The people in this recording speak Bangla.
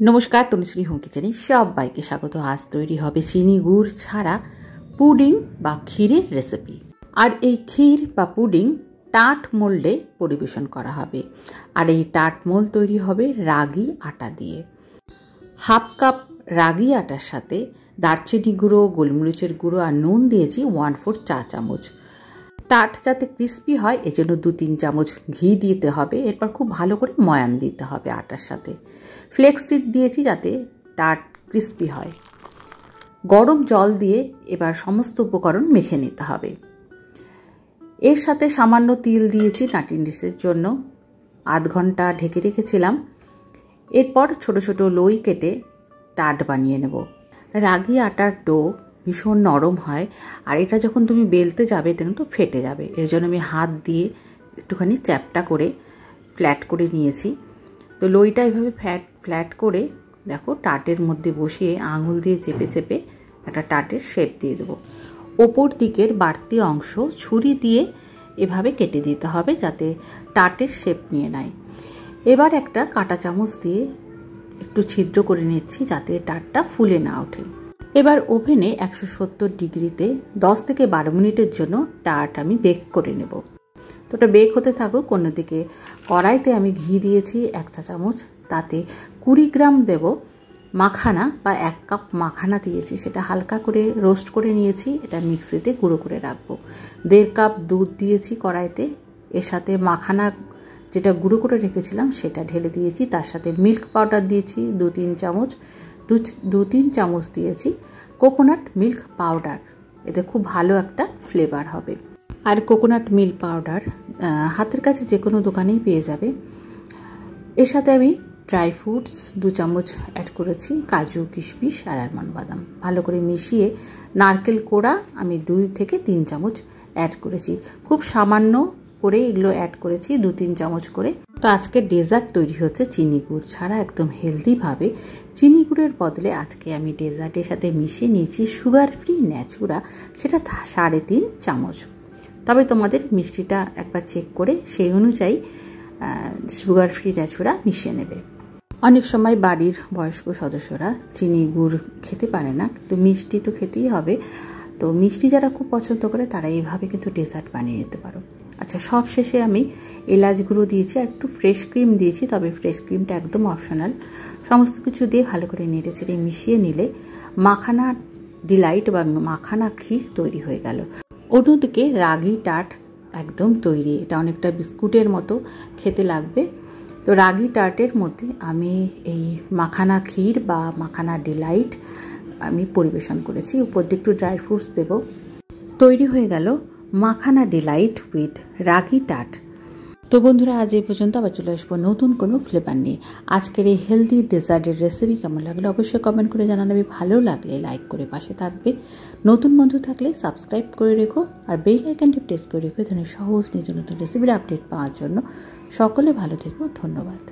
নমস্কার, তনুশ্রী হোম কিচেনে সবাইকে স্বাগত। আজ তৈরি হবে চিনি গুড় ছাড়া পুডিং বা ক্ষীরের রেসিপি। আর এই ক্ষীর বা পুডিং টাট মোল্ডে পরিবেশন করা হবে। আর এই টাট মোল্ড তৈরি হবে রাগি আটা দিয়ে। হাফ কাপ রাগি আটার সাথে দারচিনি গুঁড়ো, গোলমরিচের গুঁড়ো আর নুন দিয়েছি 1/4 চা চামচ। টাট যাতে ক্রিস্পি হয় এজন্য 2-3 চামচ ঘি দিতে হবে। এরপর খুব ভালো করে ময়ান দিতে হবে আটার সাথে। ফ্লেক্স সিড দিয়েছি যাতে টাট ক্রিস্পি হয়। গরম জল দিয়ে এবার সমস্ত উপকরণ মেখে নিতে হবে। এর সাথে সামান্য তিল দিয়েছি নাটিনেসের জন্য। আধ ঘন্টা ঢেকে রেখেছিলাম। এরপর ছোট ছোট লই কেটে টাট বানিয়ে নেব। রাগি আটার ডো ভীষণ নরম হয়, আর এটা যখন তুমি বেলতে যাবে এটা কিন্তু ফেটে যাবে। এর জন্য আমি হাত দিয়ে একটুখানি চ্যাপটা করে ফ্ল্যাট করে নিয়েছি। তো লইটা এভাবে ফ্ল্যাট করে দেখো টাটের মধ্যে বসিয়ে আঙুল দিয়ে চেপে চেপে একটা টাটের শেপ দিয়ে দেবো। ওপর দিকের বাড়তি অংশ ছুরি দিয়ে এভাবে কেটে দিতে হবে যাতে টাটের শেপ নিয়ে নেয়। এবার একটা কাঁটা চামচ দিয়ে একটু ছিদ্র করে নিচ্ছি যাতে টাটটা ফুলে না ওঠে। এবার ওভেনে 170 ডিগ্রিতে 10 থেকে 12 মিনিটের জন্য টাট আমি বেক করে নেব। তো ওটা বেক হতে থাকুক। অন্যদিকে কড়াইতে আমি ঘি দিয়েছি 1 চা চামচ, তাতে 20 গ্রাম দেব মাখানা বা 1 কাপ মাখানা দিয়েছি। সেটা হালকা করে রোস্ট করে নিয়েছি। এটা মিক্সিতে গুঁড়ো করে রাখবো। 1.5 কাপ দুধ দিয়েছি কড়াইতে। এর সাথে মাখানা যেটা গুঁড়ো করে রেখেছিলাম সেটা ঢেলে দিয়েছি। তার সাথে মিল্ক পাউডার দিয়েছি 2-3 চামচ। 2-3 চামচ দিয়েছি কোকোনাট মিল্ক পাউডার। এতে খুব ভালো একটা ফ্লেভার হবে। আর কোকোনাট মিল্ক পাউডার হাতের কাছে যে কোনো দোকানেই পেয়ে যাবে। এর সাথে আমি ড্রাই ফ্রুটস 2 চামচ অ্যাড করেছি, কাজু, কিশমিশ আর আলমন্ড বাদাম। ভালো করে মিশিয়ে নারকেল কোড়া আমি 2 থেকে 3 চামচ অ্যাড করেছি। খুব সামান্য করে এগুলো অ্যাড করেছি, 2-3 চামচ করে। তো আজকে ডেজার্ট তৈরি হচ্ছে চিনি গুড় ছাড়া, একদম হেলদিভাবে। চিনি গুড়ের বদলে আজকে আমি ডেজার্টের সাথে মিশিয়ে নিয়েছি সুগার ফ্রি ন্যাচুরা, সেটা 3.5 চামচ। তবে তোমাদের মিষ্টিটা একবার চেক করে সেই অনুযায়ী সুগার ফ্রি ন্যাচুরা মিশিয়ে নেবে। অনেক সময় বাড়ির বয়স্ক সদস্যরা চিনি গুড় খেতে পারে না, কিন্তু মিষ্টি তো খেতেই হবে। তো মিষ্টি যারা খুব পছন্দ করে তারা এইভাবে কিন্তু ডেজার্ট বানিয়ে নিতে পারো। আচ্ছা, সব শেষে আমি এলাচ গুঁড়ো দিয়েছি আর একটু ফ্রেশ ক্রিম দিয়েছি, তবে ফ্রেশ ক্রিমটা একদম অপশনাল। সমস্ত কিছু দিয়ে ভালো করে নেড়ে চেড়ে মিশিয়ে নিলে মাখানা ডিলাইট বা মাখানা ক্ষীর তৈরি হয়ে গেল। অন্যদিকে রাগি টাট একদম তৈরি। এটা অনেকটা বিস্কুটের মতো খেতে লাগবে। তো রাগি টার্টের মধ্যে আমি এই মাখানা ক্ষীর বা মাখানা ডিলাইট আমি পরিবেশন করেছি। উপর দিয়ে একটু ড্রাই ফ্রুটস দেবো। তৈরি হয়ে গেল মাখানা ডিলাইট উইথ রাগি টাট। তো বন্ধুরা, আজ এই পর্যন্ত। আবার চলে আসবো নতুন কোনো ফ্লেভার নিয়ে। আজকের এই হেলদি ডেজার্টের রেসিপি কেমন লাগলো অবশ্যই কমেন্ট করে জানাবে। ভালো লাগলে লাইক করে পাশে থাকবে। নতুন বন্ধু থাকলে সাবস্ক্রাইব করে রেখো আর বেল আইকনটি প্রেস করে রেখো। এই ধরনের সহজ নিত্য নতুন রেসিপির আপডেট পাওয়ার জন্য। সকলে ভালো থেকো। ধন্যবাদ।